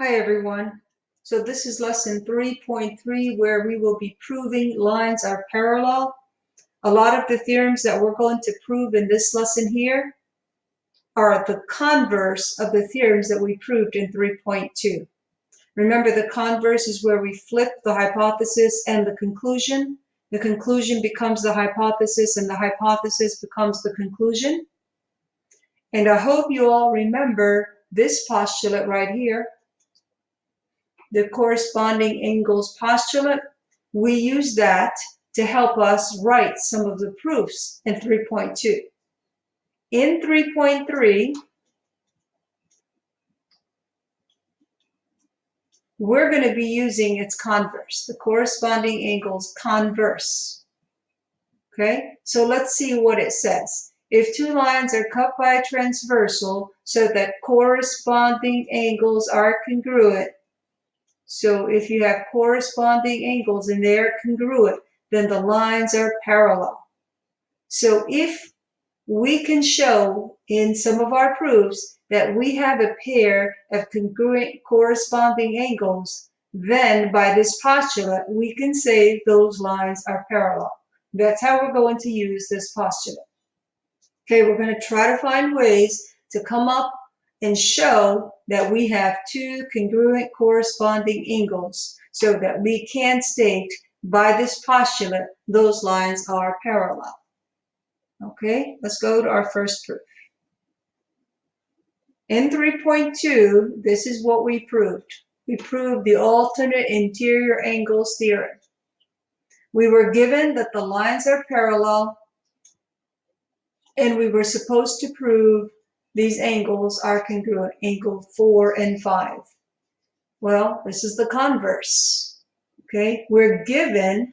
Hi everyone. So this is lesson 3.3 where we will be proving lines are parallel. A lot of the theorems that we're going to prove in this lesson here are the converse of the theorems that we proved in 3.2. Remember, the converse is where we flip the hypothesis and the conclusion. The conclusion becomes the hypothesis and the hypothesis becomes the conclusion. And I hope you all remember this postulate right here, the corresponding angles postulate. We use that to help us write some of the proofs in 3.2. In 3.3, we're going to be using its converse, the corresponding angles converse. Okay, so let's see what it says. If two lines are cut by a transversal so that corresponding angles are congruent, so if you have corresponding angles and they are congruent, then the lines are parallel. So if we can show in some of our proofs that we have a pair of congruent corresponding angles, then by this postulate, we can say those lines are parallel. That's how we're going to use this postulate. Okay, we're going to try to find ways to come up and show that we have two congruent corresponding angles so that we can state by this postulate those lines are parallel. Okay, let's go to our first proof. In 3.2, this is what we proved. We proved the alternate interior angles theorem. We were given that the lines are parallel, and we were supposed to prove these angles are congruent, angle 4 and 5. Well, this is the converse. Okay, we're given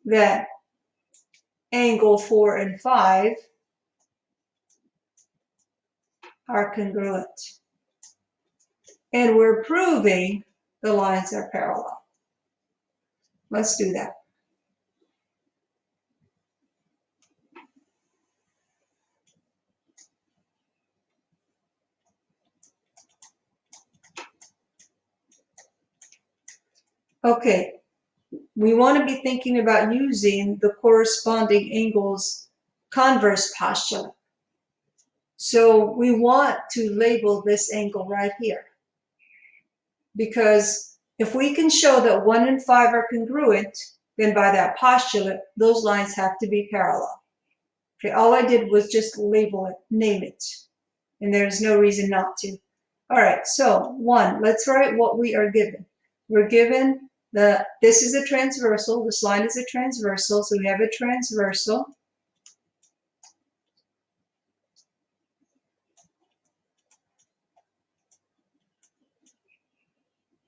that angle 4 and 5 are congruent. And we're proving the lines are parallel. Let's do that. Okay, we want to be thinking about using the corresponding angles converse postulate. So we want to label this angle right here, because if we can show that 1 and 5 are congruent, then by that postulate, those lines have to be parallel. Okay, all I did was just label it, name it, and there's no reason not to. All right, so 1, let's write what we are given. We're given this is a transversal, this line is a transversal, so we have a transversal.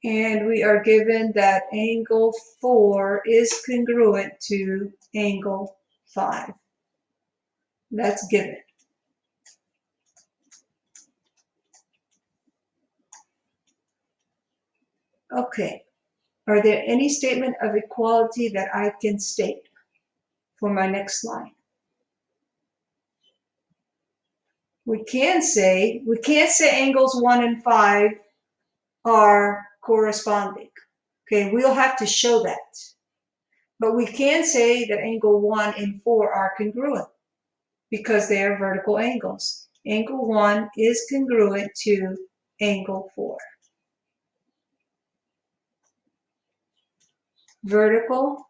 And we are given that angle 4 is congruent to angle 5. That's given. Okay, are there any statement of equality that I can state for my next line? We can't say angles 1 and 5 are corresponding. Okay, we'll have to show that. But we can say that angle 1 and 4 are congruent because they are vertical angles. Angle 1 is congruent to angle 4. Vertical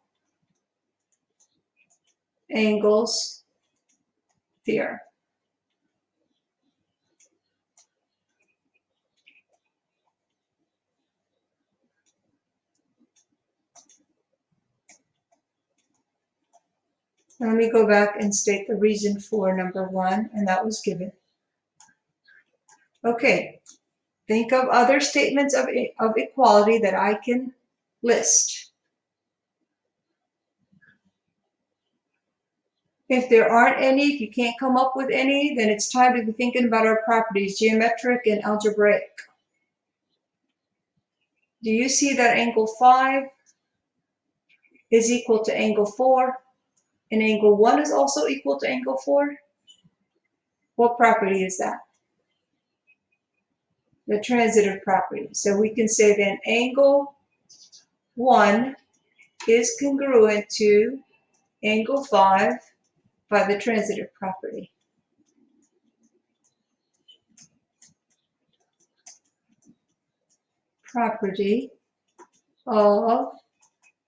angles theorem. Let me go back and state the reason for number 1, and that was given. Okay, think of other statements of equality that I can list. If there aren't any, if you can't come up with any, then it's time to be thinking about our properties, geometric and algebraic. Do you see that angle 5 is equal to angle 4? And angle 1 is also equal to angle 4? What property is that? the transitive property. So we can say then angle 1 is congruent to angle 5 by the transitive property. Property of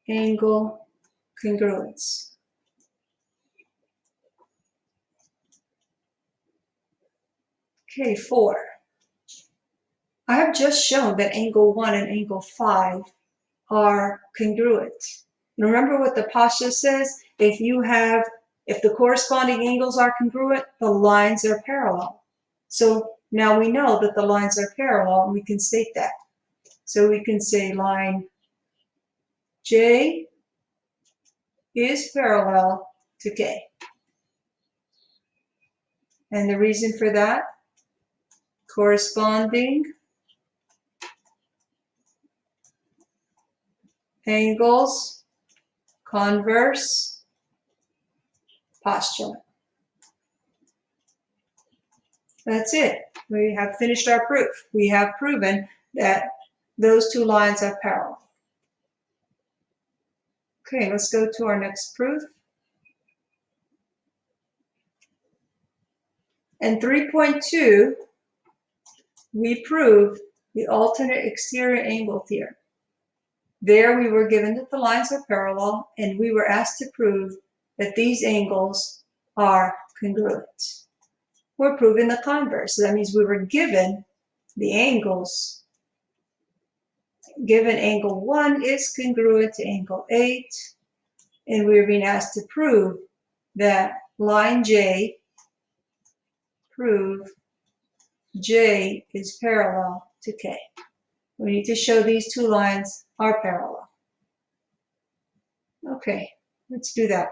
angle congruence. Okay, 4. I have just shown that angle 1 and angle 5 are congruent. Remember what the postulate says? If the corresponding angles are congruent, the lines are parallel. So now we know that the lines are parallel, and we can state that. So we can say line J is parallel to K. And the reason for that, corresponding angles, converse postulate. That's it. We have finished our proof. We have proven that those two lines are parallel. Okay, let's go to our next proof. In 3.2, we proved the alternate exterior angle theorem. There we were given that the lines are parallel, and we were asked to prove that these angles are congruent. We're proving the converse. So that means we were given the angles. Given angle 1 is congruent to angle 8, and we're being asked to prove that line J, prove J is parallel to K. We need to show these two lines are parallel. Okay, let's do that.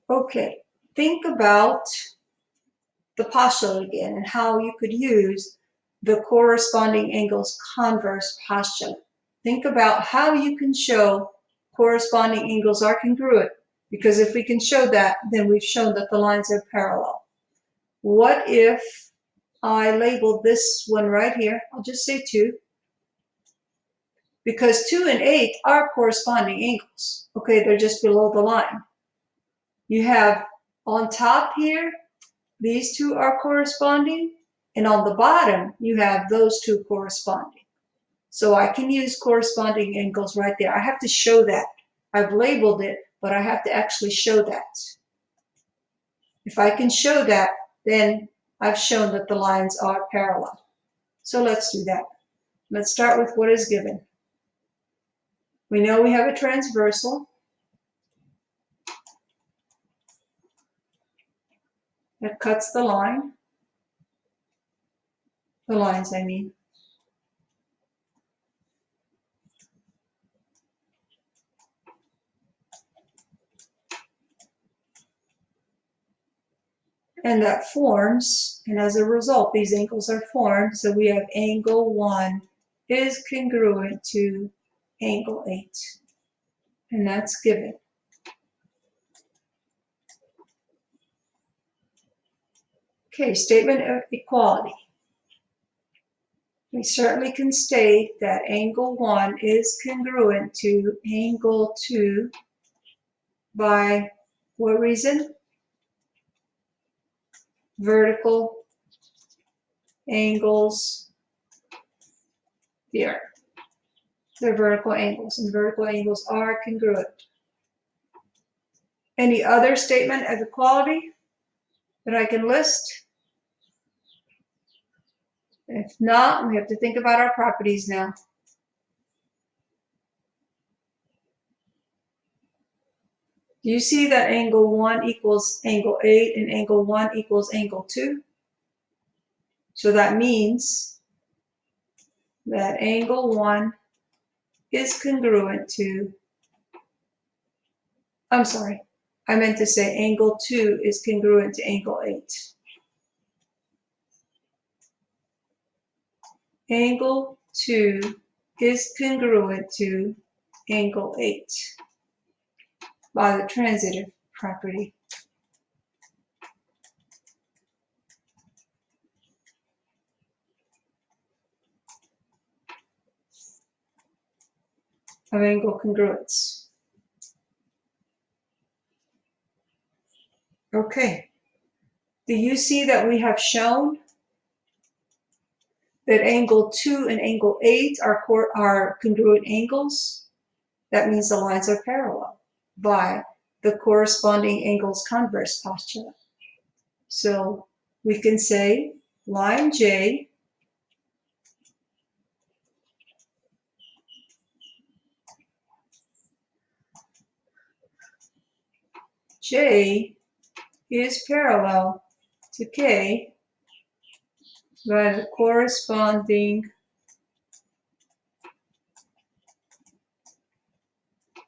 Okay, think about the postulate again and how you could use the corresponding angles converse postulate. Think about how you can show corresponding angles are congruent, because if we can show that, then we've shown that the lines are parallel. What if I labeled this one right here? I'll just say 2, because 2 and 8 are corresponding angles. Okay, they're just below the line. You have on top here, these two are corresponding, and on the bottom, you have those two corresponding. So I can use corresponding angles right there. I have to show that. I've labeled it, but I have to actually show that. If I can show that, then I've shown that the lines are parallel. So let's do that. Let's start with what is given. We know we have a transversal that cuts the line. The lines, I mean. And that forms, and as a result, these angles are formed. So we have angle 1 is congruent to angle 8. And that's given. Okay, statement of equality. We certainly can state that angle 1 is congruent to angle 2 by what reason? Vertical angles theorem. They're vertical angles, and vertical angles are congruent. Any other statement of equality that I can list? If not, we have to think about our properties now. Do you see that angle 1 equals angle 8 and angle 1 equals angle 2? So that means that angle 1 is congruent to, I'm sorry, I meant to say angle 2 is congruent to angle 8. angle 2 is congruent to angle 8 by the transitive property. Of angle congruence. Okay. Do you see that we have shown that angle 2 and angle 8 are congruent angles? That means the lines are parallel by the corresponding angles converse postulate. So we can say line J is parallel to K by the corresponding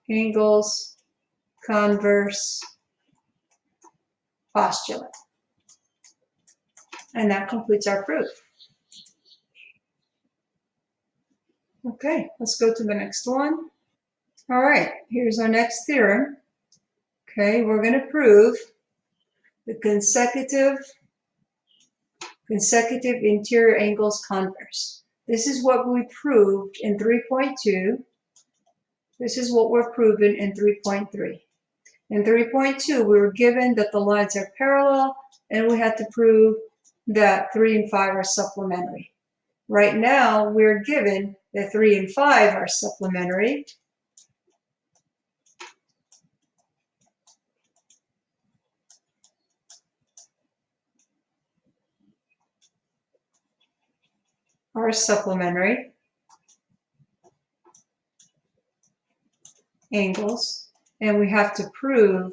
angles converse postulate. And that completes our proof. Okay, let's go to the next one. All right, here's our next theorem. Okay, we're going to prove the consecutive interior angles converse. This is what we proved in 3.2. This is what we're proving in 3.3. In 3.2, we were given that the lines are parallel, and we had to prove that 3 and 5 are supplementary. Right now, we're given that 3 and 5 are supplementary. Angles, and we have to prove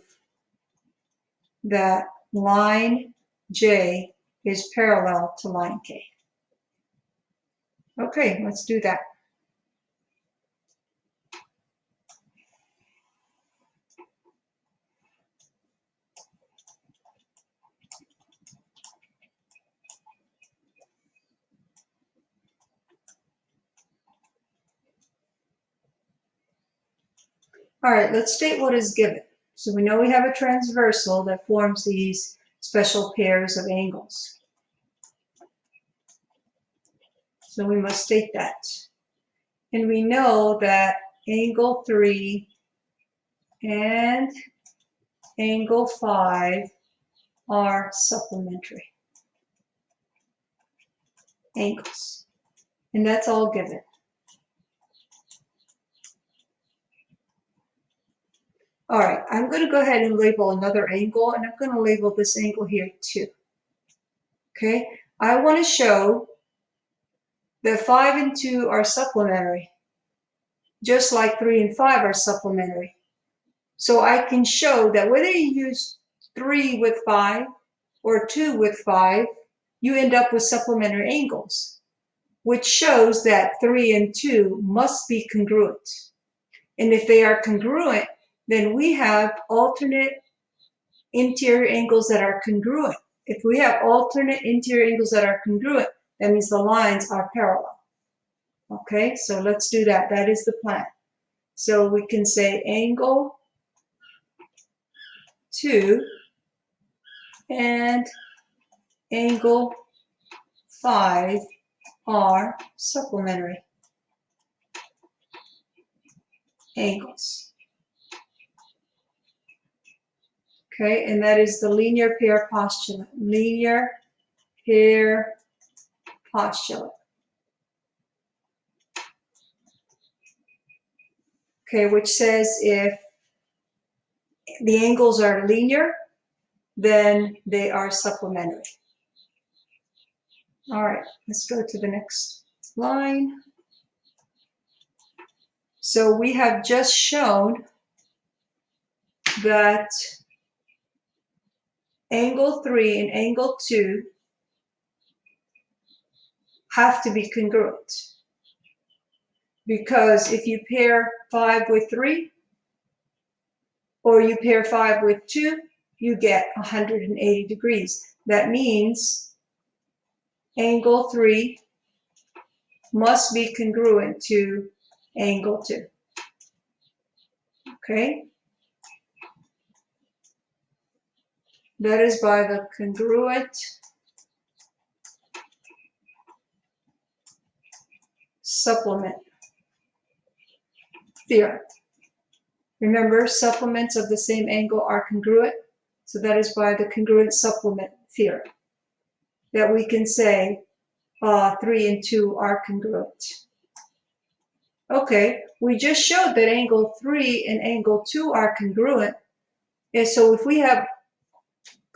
that line J is parallel to line K. Okay, let's do that. All right, let's state what is given. So we know we have a transversal that forms these special pairs of angles. So we must state that. And we know that angle 3 and angle 5 are supplementary angles. And that's all given. All right, I'm going to go ahead and label another angle, and I'm going to label this angle here 2. Okay, I want to show that 5 and 2 are supplementary, just like 3 and 5 are supplementary. So I can show that whether you use 3 with 5 or 2 with 5, you end up with supplementary angles, which shows that 3 and 2 must be congruent. And if they are congruent, then we have alternate interior angles that are congruent. If we have alternate interior angles that are congruent, that means the lines are parallel. Okay, so let's do that. That is the plan. So we can say angle 2 and angle 5 are supplementary angles. Okay, and that is the linear pair postulate. Linear pair postulate. Okay, which says if the angles are linear, then they are supplementary. All right, let's go to the next line. So we have just shown that angle 3 and angle 2 have to be congruent. Because if you pair 5 with 3, or you pair 5 with 2, you get 180 degrees. That means angle 3 must be congruent to angle 2. Okay? That is by the congruent supplement theorem. Remember, supplements of the same angle are congruent, so that is by the congruent supplement theorem that we can say 3 and 2 are congruent. Okay, we just showed that angle 3 and angle 2 are congruent, and so if we have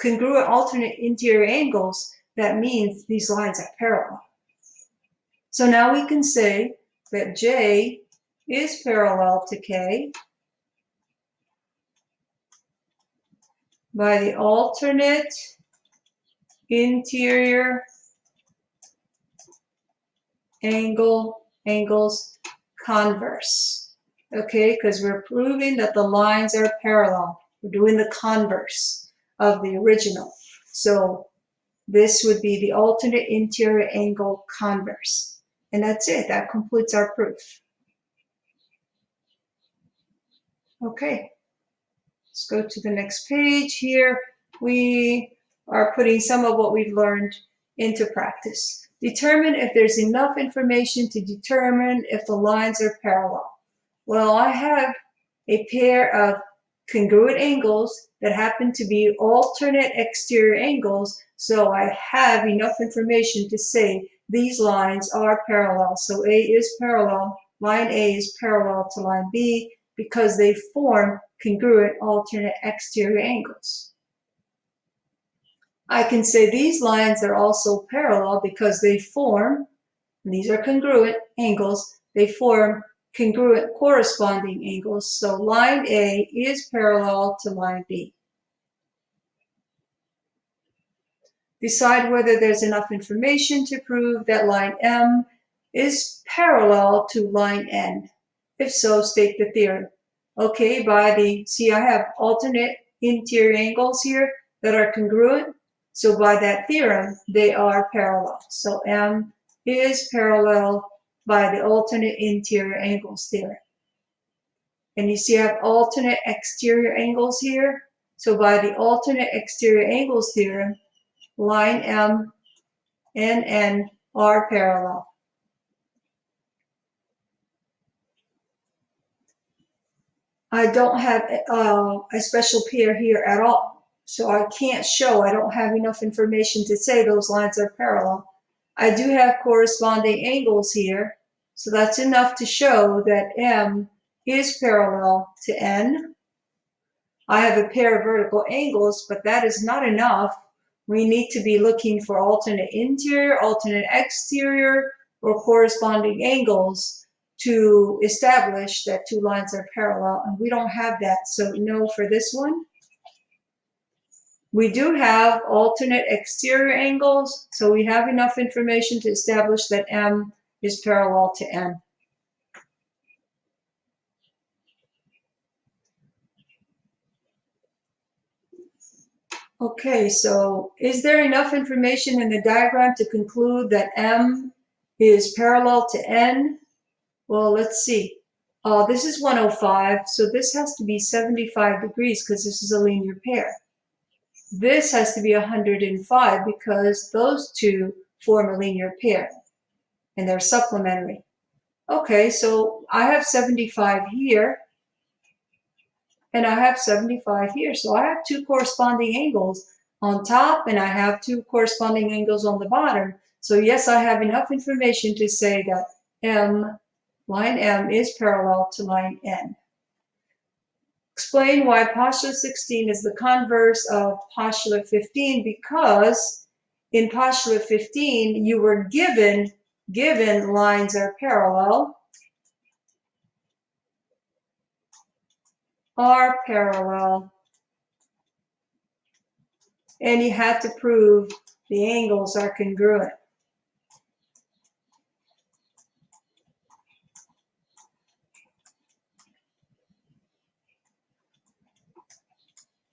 congruent alternate interior angles, that means these lines are parallel. So now we can say that J is parallel to K by the alternate interior angles converse. Okay, because we're proving that the lines are parallel. We're doing the converse of the original. So this would be the alternate interior angle converse. And that's it. That completes our proof. Okay, let's go to the next page. Here we are putting some of what we've learned into practice. Determine if there's enough information to determine if the lines are parallel. Well, I have a pair of congruent angles that happen to be alternate exterior angles, so I have enough information to say these lines are parallel. So A is parallel, line A is parallel to line B because they form congruent alternate exterior angles. I can say these lines are also parallel because they form, and these are congruent angles, they form congruent corresponding angles. So line A is parallel to line B. Decide whether there's enough information to prove that line M is parallel to line N. If so, state the theorem. Okay, see, I have alternate interior angles here that are congruent. So by that theorem, they are parallel. So M is parallel by the alternate interior angles theorem. And you see I have alternate exterior angles here. So by the alternate exterior angles theorem, line M and N are parallel. I don't have a special pair here at all. So I can't show, I don't have enough information to say those lines are parallel. I do have corresponding angles here. So that's enough to show that M is parallel to N. I have a pair of vertical angles, but that is not enough. We need to be looking for alternate interior, alternate exterior, or corresponding angles to establish that two lines are parallel, and we don't have that, so no for this one. We do have alternate exterior angles, so we have enough information to establish that M is parallel to N. Okay, so is there enough information in the diagram to conclude that M is parallel to N? Well, let's see. This is 105, so this has to be 75 degrees because this is a linear pair. This has to be 105 because those two form a linear pair, and they're supplementary. Okay, so I have 75 here, and I have 75 here. So I have two corresponding angles on top, and I have two corresponding angles on the bottom. So yes, I have enough information to say that line M is parallel to line N. Explain why postulate 16 is the converse of postulate 15, because in postulate 15, you were given lines are parallel, and you had to prove the angles are congruent.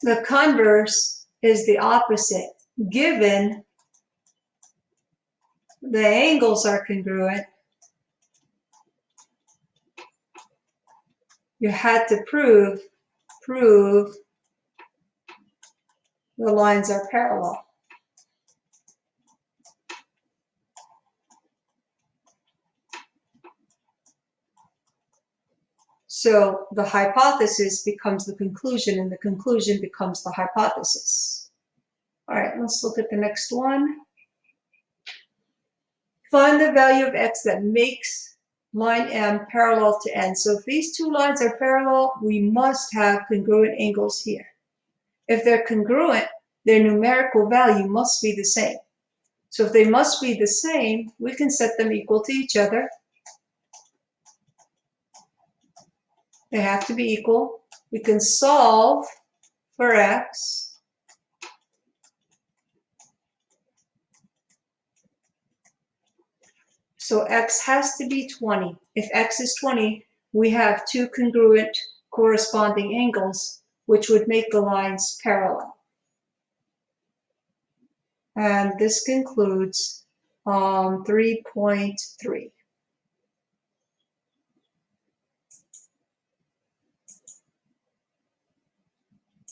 The converse is the opposite. Given the angles are congruent, you had to prove the lines are parallel. So the hypothesis becomes the conclusion, and the conclusion becomes the hypothesis. All right, let's look at the next one. Find the value of x that makes line M parallel to n. So if these two lines are parallel, we must have congruent angles here. If they're congruent, their numerical value must be the same. So if they must be the same, we can set them equal to each other. They have to be equal. We can solve for x. So x has to be 20. If x is 20, we have two congruent corresponding angles, which would make the lines parallel. And this concludes 3.3.